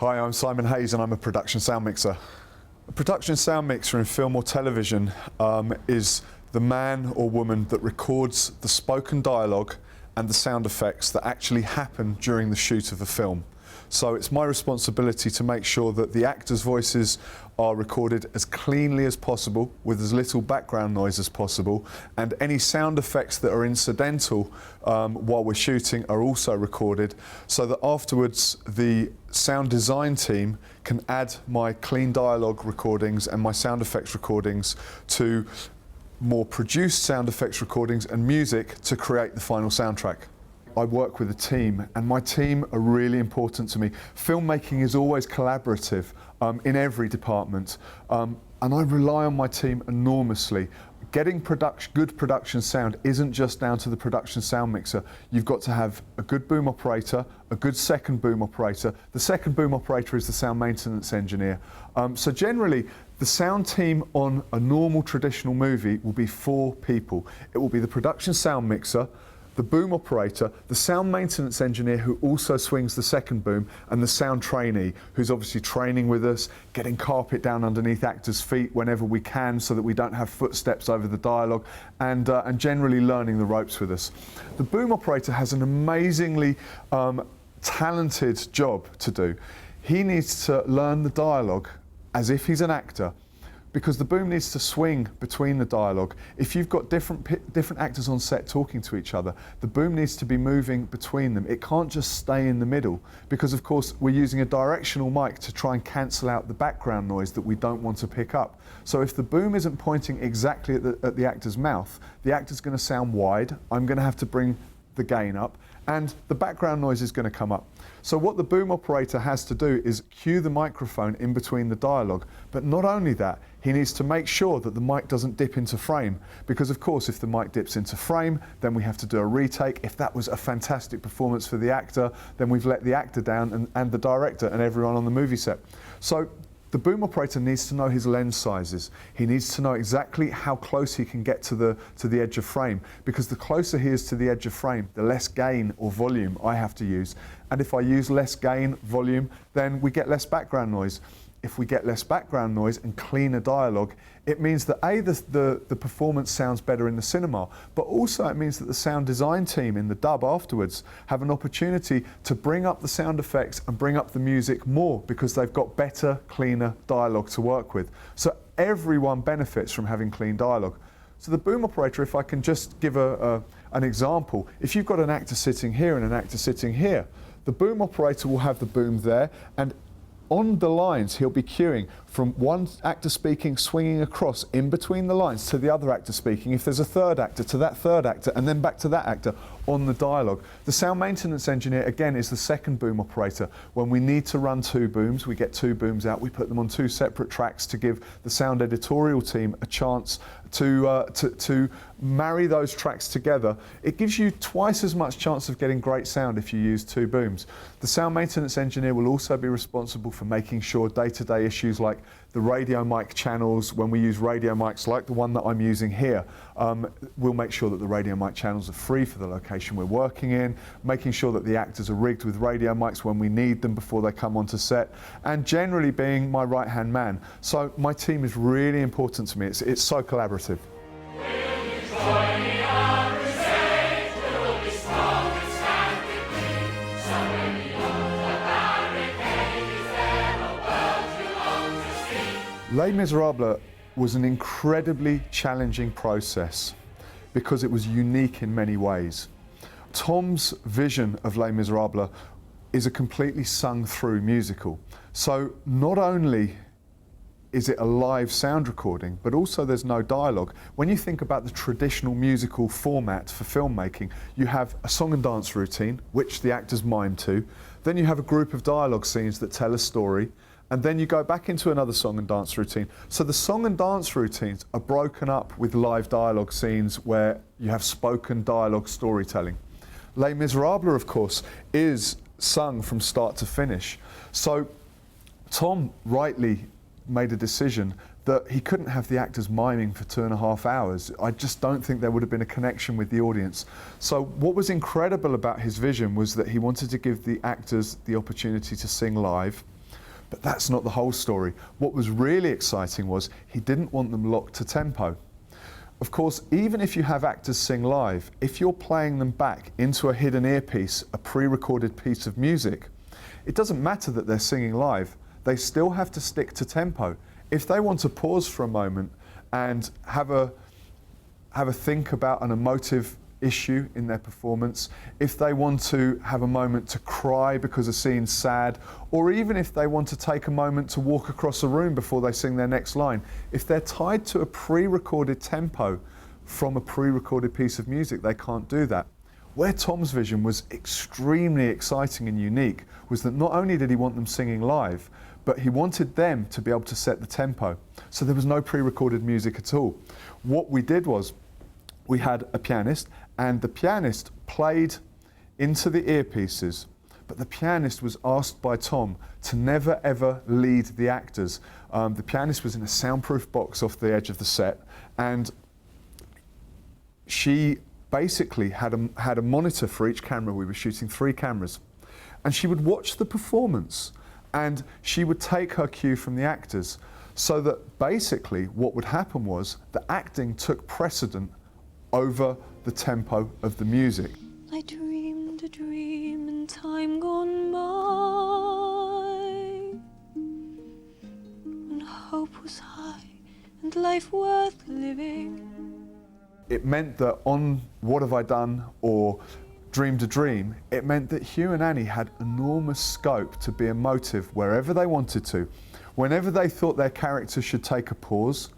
Hi, I'm Simon Hayes and I'm a production sound mixer. A production sound mixer in film or television is the man or woman that records the spoken dialogue and the sound effects that actually happen during the shoot of a film. So it's my responsibility to make sure that the actors' voices are recorded as cleanly as possible, with as little background noise as possible, and any sound effects that are incidental while we're shooting are also recorded, so that afterwards the sound design team can add my clean dialogue recordings and my sound effects recordings to more produced sound effects recordings and music to create the final soundtrack. I work with a team, and my team are really important to me. Filmmaking is always collaborative in every department, and I rely on my team enormously. Getting good production sound isn't just down to the production sound mixer. You've got to have a good boom operator, a good second boom operator. The second boom operator is the sound maintenance engineer. So generally, the sound team on a normal traditional movie will be 4 people. It will be the production sound mixer, the boom operator, the sound maintenance engineer who also swings the second boom, and the sound trainee who's obviously training with us, getting carpet down underneath actors' feet whenever we can so that we don't have footsteps over the dialogue, and generally learning the ropes with us. The boom operator has an amazingly talented job to do. He needs to learn the dialogue as if he's an actor, because the boom needs to swing between the dialogue. If you've got different actors on set talking to each other, the boom needs to be moving between them. It can't just stay in the middle, because of course we're using a directional mic to try and cancel out the background noise that we don't want to pick up. So if the boom isn't pointing exactly at the actor's mouth, the actor's going to sound wide. I'm going to have to bring the gain up, and the background noise is going to come up. So what the boom operator has to do is cue the microphone in between the dialogue. But not only that, he needs to make sure that the mic doesn't dip into frame, because of course if the mic dips into frame, then we have to do a retake. If that was a fantastic performance for the actor, then we've let the actor down and the director and everyone on the movie set. So the boom operator needs to know his lens sizes. He needs to know exactly how close he can get to the edge of frame, because the closer he is to the edge of frame, the less gain or volume I have to use. And if I use less gain, volume, then we get less background noise. If we get less background noise and cleaner dialogue, it means that the performance sounds better in the cinema, but also it means that the sound design team in the dub afterwards have an opportunity to bring up the sound effects and bring up the music more, because they've got better, cleaner dialogue to work with. So everyone benefits from having clean dialogue. So the boom operator, if I can just give an example, if you've got an actor sitting here and an actor sitting here, the boom operator will have the boom there, and on the lines, he'll be cueing from one actor speaking, swinging across in between the lines to the other actor speaking. If there's a third actor, to that third actor, and then back to that actor on the dialogue. The sound maintenance engineer, again, is the second boom operator. When we need to run 2 booms, we get 2 booms out. We put them on 2 separate tracks to give the sound editorial team a chance to marry those tracks together. It gives you twice as much chance of getting great sound if you use 2 booms. The sound maintenance engineer will also be responsible for making sure day-to-day issues like the radio mic channels, when we use radio mics like the one that I'm using here, we'll make sure that the radio mic channels are free for the location we're working in, making sure that the actors are rigged with radio mics when we need them before they come onto set, and generally being my right-hand man. So my team is really important to me. It's so collaborative. Les Misérables was an incredibly challenging process because it was unique in many ways. Tom's vision of Les Misérables is a completely sung-through musical. So not only is it a live sound recording, but also there's no dialogue. When you think about the traditional musical format for filmmaking, you have a song and dance routine, which the actors mime to. Then you have a group of dialogue scenes that tell a story. And then you go back into another song and dance routine. So the song and dance routines are broken up with live dialogue scenes where you have spoken dialogue storytelling. Les Misérables, of course, is sung from start to finish. So Tom rightly made a decision that he couldn't have the actors miming for 2.5 hours. I just don't think there would have been a connection with the audience. So what was incredible about his vision was that he wanted to give the actors the opportunity to sing live. But that's not the whole story. What was really exciting was he didn't want them locked to tempo. Of course, even if you have actors sing live, if you're playing them back into a hidden earpiece, a pre-recorded piece of music, it doesn't matter that they're singing live, they still have to stick to tempo. If they want to pause for a moment and have a think about an emotive issue in their performance, if they want to have a moment to cry because a scene's sad, or even if they want to take a moment to walk across a room before they sing their next line, if they're tied to a pre-recorded tempo from a pre-recorded piece of music, they can't do that. Where Tom's vision was extremely exciting and unique was that not only did he want them singing live, but he wanted them to be able to set the tempo. So there was no pre-recorded music at all. What we did was we had a pianist, and the pianist played into the earpieces, but the pianist was asked by Tom to never ever lead the actors. The pianist was in a soundproof box off the edge of the set, and she basically had a monitor for each camera. We were shooting 3 cameras, and she would watch the performance, and she would take her cue from the actors, so that basically what would happen was the acting took precedent over the tempo of the music. I dreamed a dream in time gone by, when hope was high and life worth living. It meant that on What Have I Done or Dreamed a Dream, it meant that Hugh and Annie had enormous scope to be emotive wherever they wanted to. Whenever they thought their character should take a pause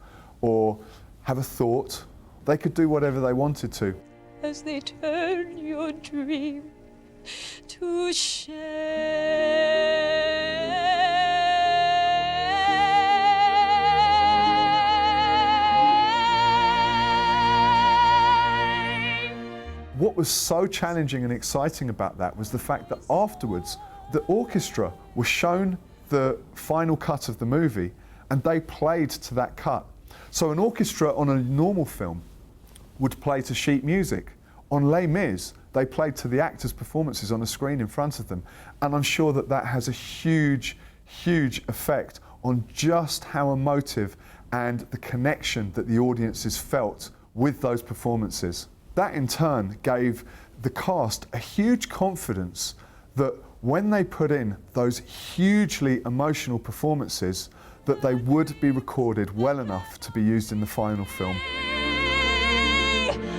or have a thought, they could do whatever they wanted to. As they turn your dream to shame. What was so challenging and exciting about that was the fact that afterwards, the orchestra was shown the final cut of the movie, and they played to that cut. So an orchestra on a normal film would play to sheet music. On Les Mis, they played to the actors' performances on a screen in front of them. And I'm sure that that has a huge, huge effect on just how emotive and the connection that the audiences felt with those performances. That in turn gave the cast a huge confidence that when they put in those hugely emotional performances, that they would be recorded well enough to be used in the final film.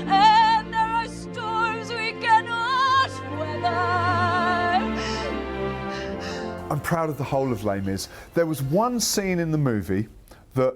And there are storms we cannot weather. I'm proud of the whole of Les Mis. There was one scene in the movie that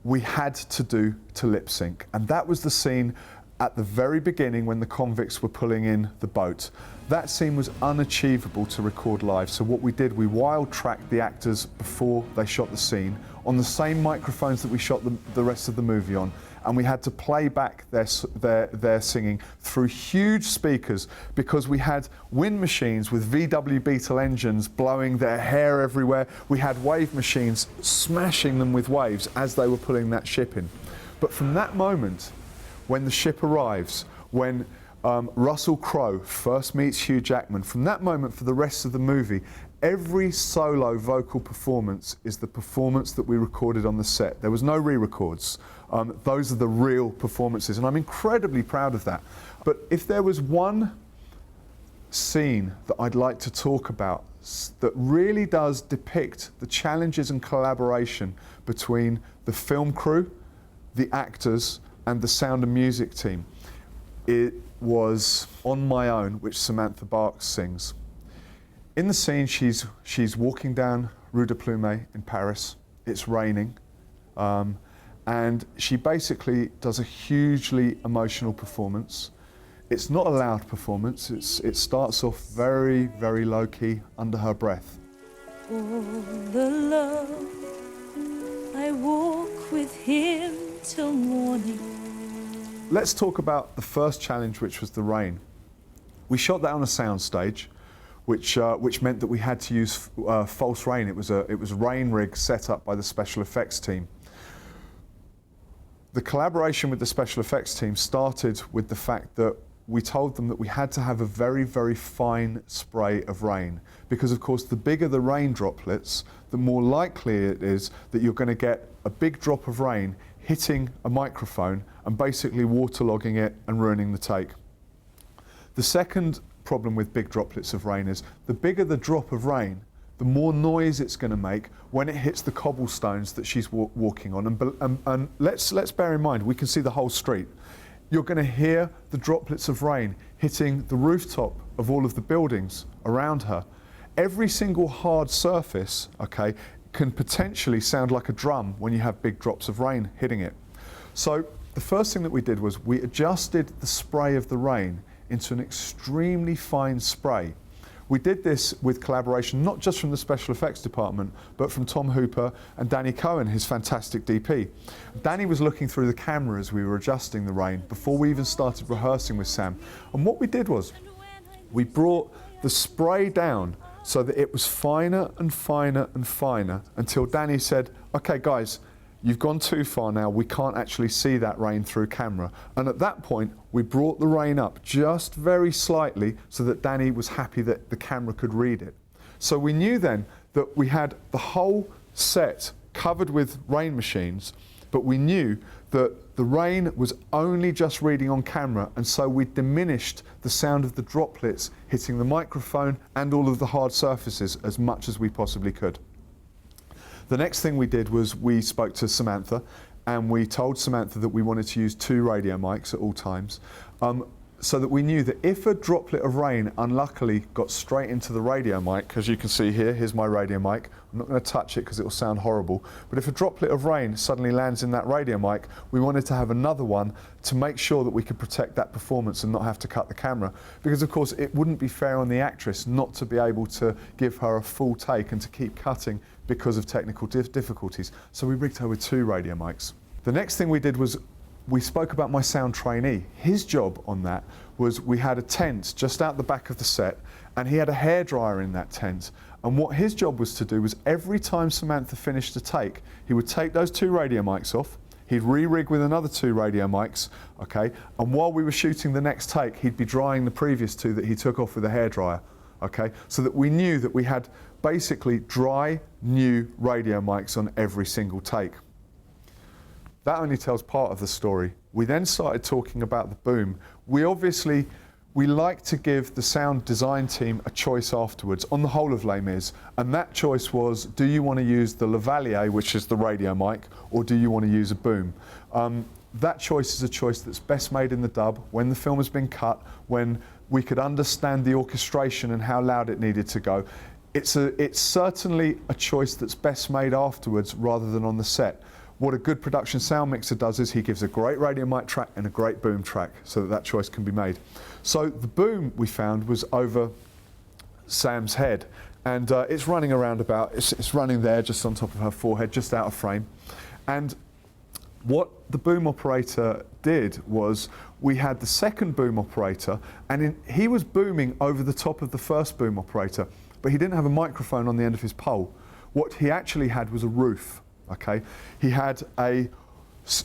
we had to do to lip sync, and that was the scene at the very beginning when the convicts were pulling in the boat. That scene was unachievable to record live, so what we did, we wild tracked the actors before they shot the scene on the same microphones that we shot the rest of the movie on, and we had to play back their singing through huge speakers, because we had wind machines with VW Beetle engines blowing their hair everywhere. We had wave machines smashing them with waves as they were pulling that ship in. But from that moment, when the ship arrives, when Russell Crowe first meets Hugh Jackman, from that moment for the rest of the movie, every solo vocal performance is the performance that we recorded on the set. There was no re-records. Those are the real performances, and I'm incredibly proud of that. But if there was one scene that I'd like to talk about that really does depict the challenges and collaboration between the film crew, the actors, and the sound and music team, it was On My Own, which Samantha Barks sings. In the scene, she's walking down Rue de Plumet in Paris. It's raining, and she basically does a hugely emotional performance. It's not a loud performance. It starts off very, very low key, under her breath. For the love, I walk with him till morning. Let's talk about the first challenge, which was the rain. We shot that on a soundstage, which meant that we had to use false rain. It was a rain rig set up by the special effects team. The collaboration with the special effects team started with the fact that we told them that we had to have a very, very fine spray of rain, because of course the bigger the rain droplets, the more likely it is that you're going to get a big drop of rain hitting a microphone and basically waterlogging it and ruining the take. The second problem with big droplets of rain is the bigger the drop of rain, the more noise it's going to make when it hits the cobblestones that she's walking on. And let's bear in mind, we can see the whole street. You're going to hear the droplets of rain hitting the rooftop of all of the buildings around her. Every single hard surface, okay, can potentially sound like a drum when you have big drops of rain hitting it. So the first thing that we did was we adjusted the spray of the rain into an extremely fine spray. We did this with collaboration not just from the special effects department, but from Tom Hooper and Danny Cohen, his fantastic DP. Danny was looking through the camera as we were adjusting the rain before we even started rehearsing with Sam. And what we did was we brought the spray down so that it was finer and finer and finer until Danny said, okay guys, you've gone too far now, we can't actually see that rain through camera. And at that point, we brought the rain up just very slightly so that Danny was happy that the camera could read it. So we knew then that we had the whole set covered with rain machines, but we knew that the rain was only just reading on camera, and so we diminished the sound of the droplets hitting the microphone and all of the hard surfaces as much as we possibly could. The next thing we did was we spoke to Samantha, and we told Samantha that we wanted to use 2 radio mics at all times, so that we knew that if a droplet of rain unluckily got straight into the radio mic, as you can see here, here's my radio mic, I'm not going to touch it because it will sound horrible, but if a droplet of rain suddenly lands in that radio mic, we wanted to have another one to make sure that we could protect that performance and not have to cut the camera, because of course it wouldn't be fair on the actress not to be able to give her a full take and to keep cutting because of technical difficulties. So we rigged her with 2 radio mics. The next thing we did was we spoke about my sound trainee. His job on that was we had a tent just out the back of the set, and he had a hairdryer in that tent. And what his job was to do was every time Samantha finished a take, he would take those 2 radio mics off, he'd re-rig with another 2 radio mics, okay, and while we were shooting the next take, he'd be drying the previous 2 that he took off with a hairdryer, okay, so that we knew that we had basically dry, new radio mics on every single take. That only tells part of the story. We then started talking about the boom. We like to give the sound design team a choice afterwards on the whole of Les Mis, and that choice was, do you want to use the lavalier, which is the radio mic, or do you want to use a boom? That choice is a choice that's best made in the dub, when the film has been cut, when we could understand the orchestration and how loud it needed to go. It's certainly a choice that's best made afterwards rather than on the set. What a good production sound mixer does is he gives a great radio mic track and a great boom track so that that choice can be made. So the boom we found was over Sam's head, and it's running around about, it's running there just on top of her forehead, just out of frame. And what the boom operator did was we had the second boom operator, and he was booming over the top of the first boom operator, but he didn't have a microphone on the end of his pole. What he actually had was a roof. Okay, he had a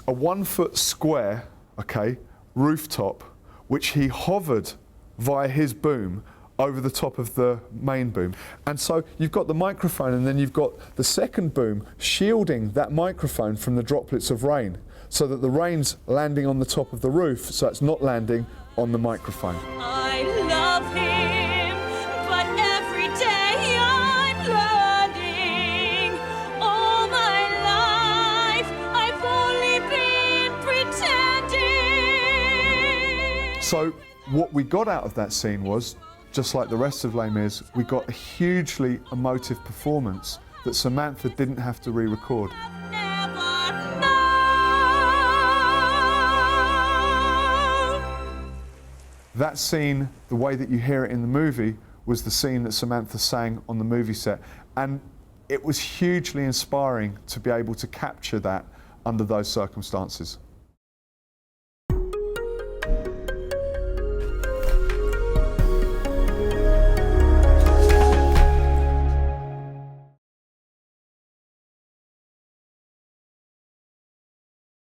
1 foot square, okay, rooftop, which he hovered via his boom over the top of the main boom. And so you've got the microphone, and then you've got the second boom shielding that microphone from the droplets of rain, so that the rain's landing on the top of the roof, so it's not landing on the microphone. I love him, but every day I'm learning. All my life I've only been pretending. So what we got out of that scene was, just like the rest of Les Mis, we got a hugely emotive performance that Samantha didn't have to re-record. That scene, the way that you hear it in the movie, was the scene that Samantha sang on the movie set. And it was hugely inspiring to be able to capture that under those circumstances.